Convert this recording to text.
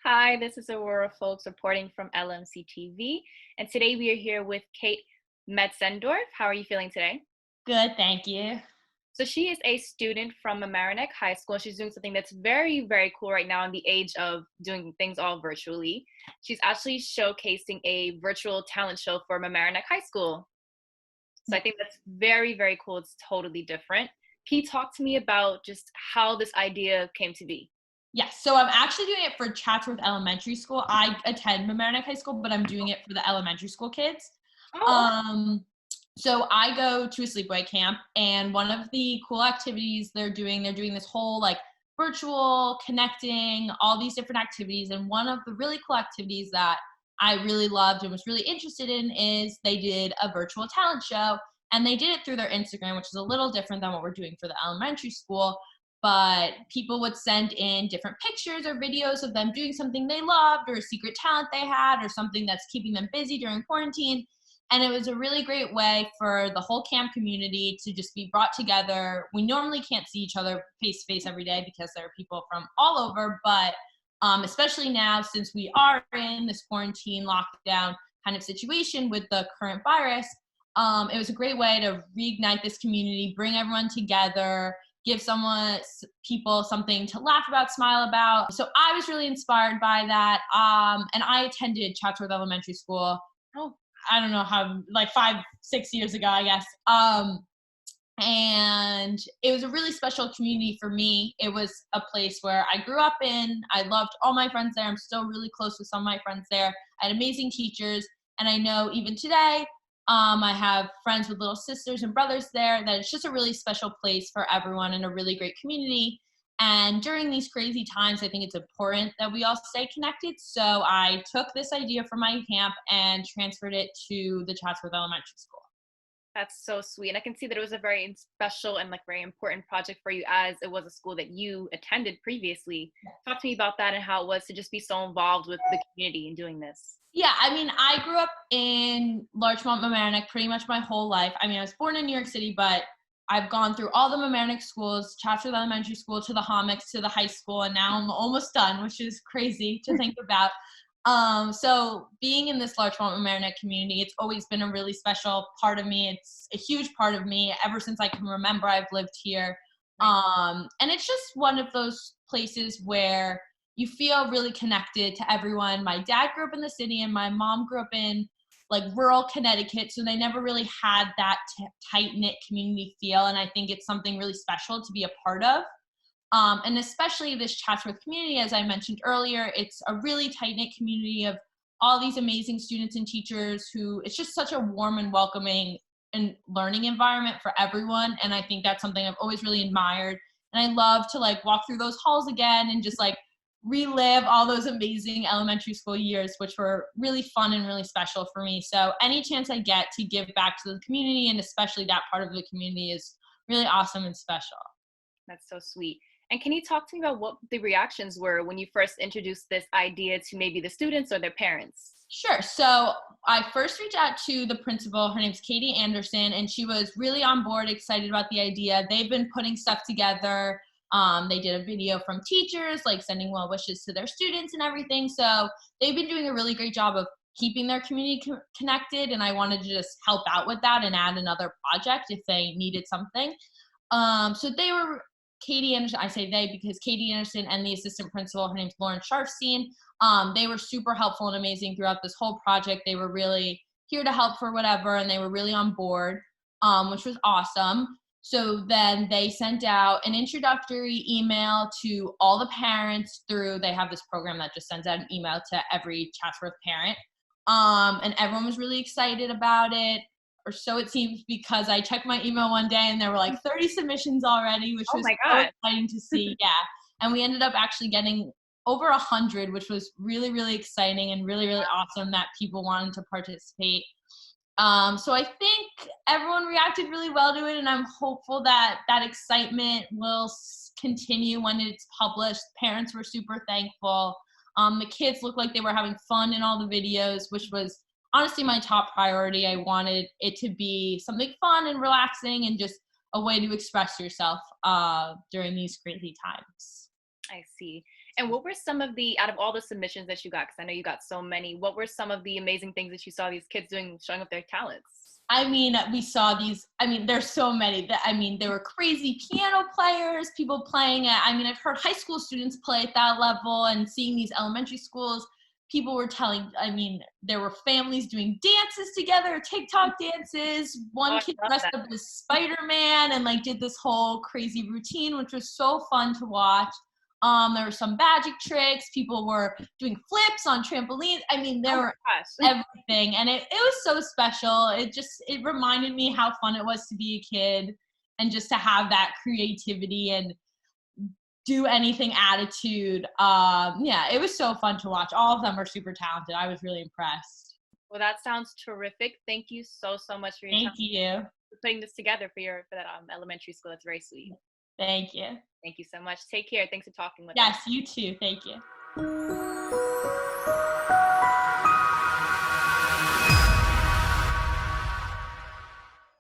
Hi, this is Aurora Folks reporting from LMC-TV, and today we are here with Kate Metzendorf. How are you feeling today? Good, thank you. So she is a student from Mamaroneck High School, and she's doing something that's very, very cool right now in the age of doing things all virtually. She's actually showcasing a virtual talent show for Mamaroneck High School. So I Yeah. think that's very, very cool. It's totally different. Can you talk to me about just how this idea came to be? Yes, so I'm actually doing it for Chatsworth Elementary School. I attend Mamaroneck High School, but I'm doing it for the elementary school kids. Oh, Um, so I go to a sleepaway camp, and one of the cool activities they're doing this whole like virtual connecting, all these different activities. And one of the really cool activities that I really loved and was really interested in is they did a virtual talent show, and they did it through their Instagram, which is a little different than what we're doing for the elementary school. But people would send in different pictures or videos of them doing something they loved or a secret talent they had or something that's keeping them busy during quarantine. And it was a really great way for the whole camp community to just be brought together. We normally can't see each other face to face every day because there are people from all over, but especially now since we are in this quarantine lockdown kind of situation with the current virus, it was a great way to reignite this community, bring everyone together, give people something to laugh about, smile about. So I was really inspired by that. And I attended Chatsworth Elementary School. Oh, I don't know how, like 5, 6 years ago, I guess. And it was a really special community for me. It was a place where I grew up in. I loved all my friends there. I'm still really close with some of my friends there. I had amazing teachers. And I know even today, I have friends with little sisters and brothers there, that it's just a really special place for everyone and a really great community. And during these crazy times, I think it's important that we all stay connected. So I took this idea from my camp and transferred it to the Chatsworth Elementary School. that's so sweet. And I can see that it was a very special and like very important project for you as it was a school that you attended previously. Talk to me about that and how it was to just be so involved with the community in doing this. Yeah, I mean, I grew up in Larchmont, Mamaroneck pretty much my whole life. I mean, I was born in New York City, but I've gone through all the Mamaroneck schools, Chatsworth Elementary School to the Homics to the high school, and now I'm almost done, which is crazy to think about. So being in this Larchmont Mamaroneck community, it's always been a really special part of me. It's a huge part of me ever since I can remember. I've lived here. Right. And it's just one of those places where you feel really connected to everyone. My dad grew up in the city and my mom grew up in like rural Connecticut, so they never really had that tight knit community feel. And I think it's something really special to be a part of. And especially this Chatsworth community, as I mentioned earlier, it's a really tight knit community of all these amazing students and teachers who it's just such a warm and welcoming and learning environment for everyone. And I think that's something I've always really admired. And I love to like walk through those halls again and just like relive all those amazing elementary school years, which were really fun and really special for me. So any chance I get to give back to the community and especially that part of the community is really awesome and special. That's so sweet. And can you talk to me about what the reactions were when you first introduced this idea to maybe the students or their parents? Sure. So I first reached out to the principal. Her name's Katie Anderson, and she was really on board, excited about the idea. They've been putting stuff together. They did a video from teachers, like sending well wishes to their students and everything. So they've been doing a really great job of keeping their community connected. And I wanted to just help out with that and add another project if they needed something. So they were Katie Anderson. I say they because Katie Anderson and the assistant principal, her name's Lauren Sharfstein. They were super helpful and amazing throughout this whole project. They were really here to help for whatever, and they were really on board, which was awesome. So then they sent out an introductory email to all the parents they have this program that just sends out an email to every Chatsworth parent. And everyone was really excited about it, or so it seems, because I checked my email one day and there were like 30 submissions already, which Oh was my so God. exciting to see. Yeah. And we ended up actually getting over 100, which was really, really exciting and really, really awesome that people wanted to participate. So I think everyone reacted really well to it, and I'm hopeful that that excitement will continue when it's published. Parents were super thankful. The kids looked like they were having fun in all the videos, which was honestly my top priority. I wanted it to be something fun and relaxing and just a way to express yourself during these crazy times. I see. And what were some of the, out of all the submissions that you got, because I know you got so many, what were some of the amazing things that you saw these kids doing, showing off their talents? I mean, we saw these, I mean, there's so many that, I mean, there were crazy piano players, people playing it. I mean, I've heard high school students play at that level, and seeing these elementary schools, people were telling, I mean, there were families doing dances together, TikTok dances. Oh, One I kid love dressed that. up as Spider-Man and like did this whole crazy routine, which was so fun to watch. There were some magic tricks. People were doing flips on trampolines. I mean, Oh there my were gosh. everything, and it was so special. It reminded me how fun it was to be a kid, and just to have that creativity and do anything attitude. Yeah, it was so fun to watch. All of them are super talented. I was really impressed. Well, that sounds terrific. Thank you so, so much for your time, Thank you. for putting this together for that elementary school. It's very sweet. Thank you. Thank you so much. Take care. Thanks for talking with us. Yes, you too. Thank you.